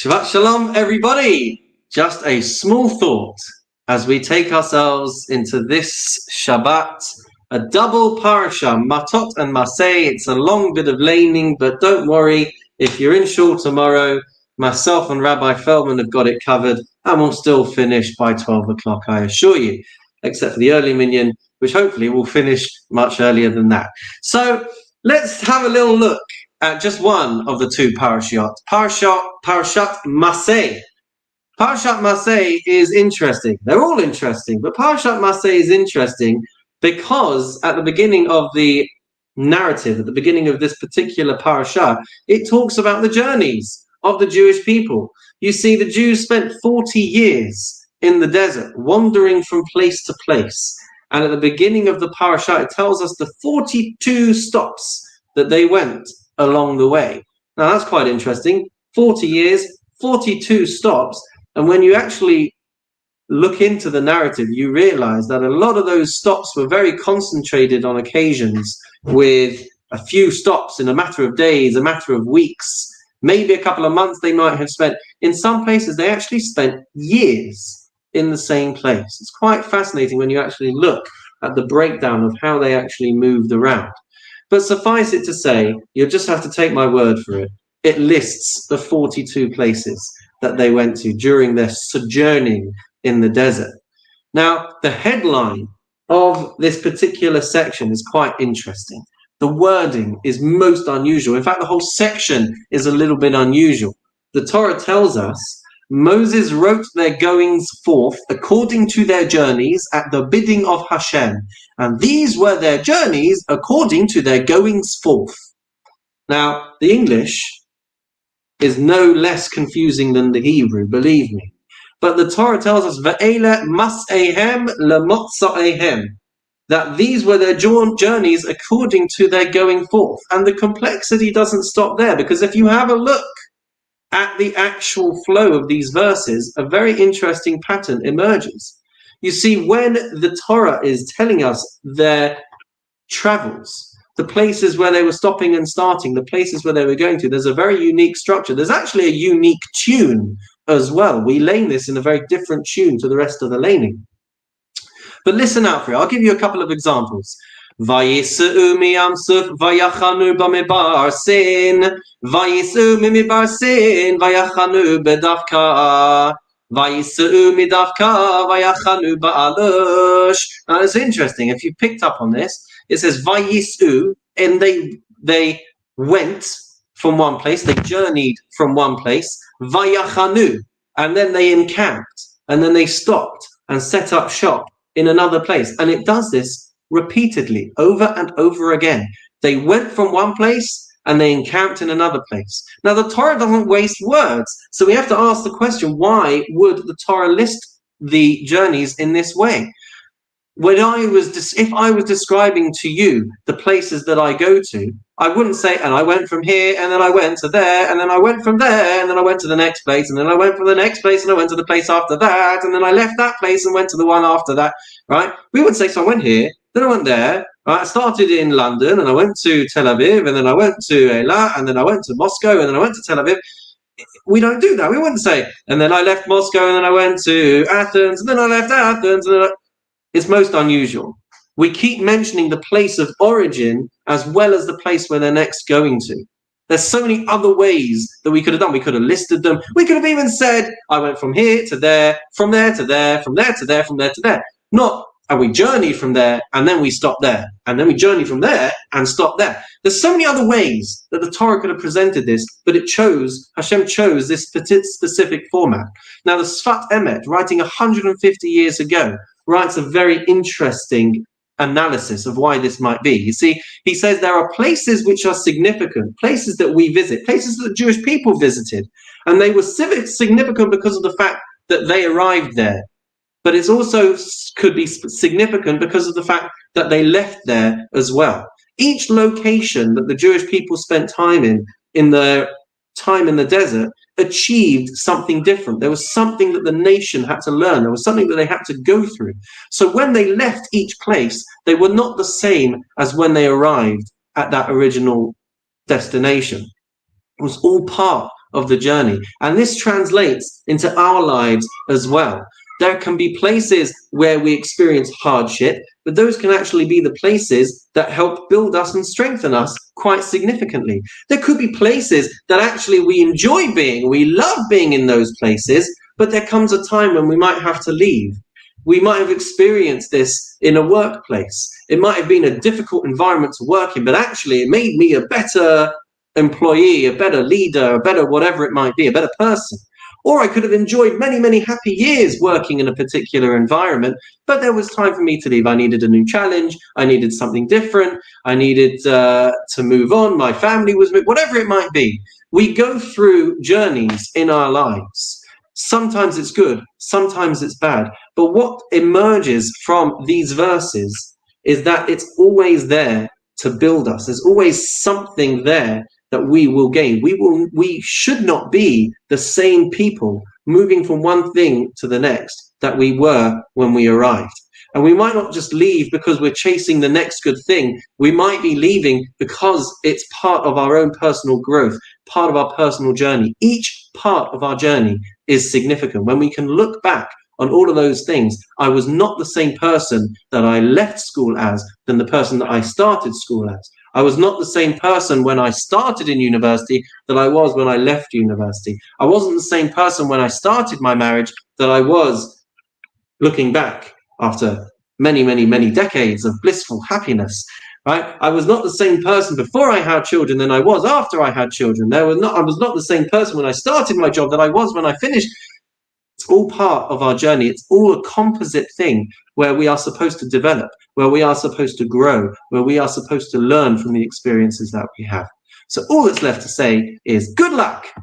Shabbat Shalom, everybody! Just a small thought as we take ourselves into this Shabbat, a double parasha, Mattot-Masei. It's a long bit of laning, but don't worry, if you're in shul tomorrow, myself and Rabbi Feldman have got it covered, and we'll still finish by 12 o'clock, I assure you, except for the early minyan, which hopefully will finish much earlier than that. So let's have a little look at just one of the two parashot. Parshat Masei. Parshat Masei is interesting. They're all interesting, but Parshat Masei is interesting because at the beginning of the narrative, at the beginning of this particular parasha, it talks about the journeys of the Jewish people. You see, the Jews spent 40 years in the desert, wandering from place to place. And at the beginning of the parasha, it tells us the 42 stops that they went along the way. Now that's quite interesting. 40 years, 42 stops. And when you actually look into the narrative, you realize that a lot of those stops were very concentrated on occasions, with a few stops in a matter of days, a matter of weeks, maybe a couple of months they might have spent. In some places, they actually spent years in the same place. It's quite fascinating when you actually look at the breakdown of how they actually moved around. But suffice it to say, you'll just have to take my word for it. It lists the 42 places that they went to during their sojourning in the desert. Now, the headline of this particular section is quite interesting. The wording is most unusual. In fact, the whole section is a little bit unusual. The Torah tells us, Moses wrote their goings forth according to their journeys at the bidding of Hashem, and these were their journeys according to their goings forth. Now, the English is no less confusing than the Hebrew, believe me. But the Torah tells us, Ve'ele mas'ehem lemotza'ehem, that these were their journeys according to their going forth. And the complexity doesn't stop there, because if you have a look at the actual flow of these verses, a very interesting pattern emerges. You see, when the Torah is telling us their travels, the places where they were stopping and starting, the places where they were going to, there's a very unique structure. There's actually a unique tune as well. We lane this in a very different tune to the rest of the laning. But listen out for it. I'll give you a couple of examples. Vayis'u miyamsuf vayachanu b'midbar sin, vayis'u mimidbar sin vayachanu bedavka, vayis'u midavka vayachanu ba'alush. Now it's interesting. If you picked up on this, it says vayis'u, and they went from one place, they journeyed from one place, vayachanu, and then they encamped, and then they stopped and set up shop in another place. And it does this repeatedly, over and over again. They went from one place and they encamped in another place. Now, the Torah doesn't waste words, so we have to ask the question, why would the Torah list the journeys in this way? If I was describing to you the places that I go to, I wouldn't say, and I went from here, and then I went to there, and then I went from there, and then I went to the next place, and then I went from the next place, and I went to the place after that, and then I left that place and went to the one after that, right? We would say, so I went here, then I went there, right? I started in London, and I went to Tel Aviv, and then I went to Eilat, and then I went to Moscow, and then I went to Tel Aviv. We don't do that. We wouldn't say, and then I left Moscow, and then I went to Athens, and then I left Athens, and then It's most unusual. We keep mentioning the place of origin as well as the place where they're next going to. There's so many other ways that we could have done. We could have listed them. We could have even said, I went from here to there, from there to there, from there to there, from there to there. Not, and we journeyed from there, and then we stopped there. And then we journeyed from there and stopped there. There's so many other ways that the Torah could have presented this, but Hashem chose this specific format. Now, the Sfat Emet, writing 150 years ago, writes a very interesting analysis of why this might be. You see, he says there are places which are significant, places that we visit, places that the Jewish people visited, and they were significant because of the fact that they arrived there. But it also could be significant because of the fact that they left there as well. Each location that the Jewish people spent time in their time in the desert, achieved something different. There was something that the nation had to learn. There was something that they had to go through. So when they left each place, they were not the same as when they arrived at that original destination. It was all part of the journey. And this translates into our lives as well. There can be places where we experience hardship, but those can actually be the places that help build us and strengthen us quite significantly. There could be places that actually we enjoy being, we love being in those places, but there comes a time when we might have to leave. We might have experienced this in a workplace. It might have been a difficult environment to work in, but actually it made me a better employee, a better leader, a better whatever it might be, a better person. Or I could have enjoyed many, many happy years working in a particular environment, but there was time for me to leave. I needed a new challenge. I needed something different. I needed to move on. My family was, whatever it might be. We go through journeys in our lives. Sometimes it's good, sometimes it's bad. But what emerges from these verses is that it's always there to build us. There's always something there that we will gain. We should not be the same people moving from one thing to the next that we were when we arrived. And we might not just leave because we're chasing the next good thing. We might be leaving because it's part of our own personal growth, part of our personal journey. Each part of our journey is significant. When we can look back on all of those things, I was not the same person that I left school as than the person that I started school as. I was not the same person when I started in university that I was when I left university. I wasn't the same person when I started my marriage that I was looking back after many, many, many decades of blissful happiness. Right? I was not the same person before I had children than I was after I had children. I was not the same person when I started my job that I was when I finished. It's all part of our journey. It's all a composite thing where we are supposed to develop, where we are supposed to grow, where we are supposed to learn from the experiences that we have. So all that's left to say is good luck.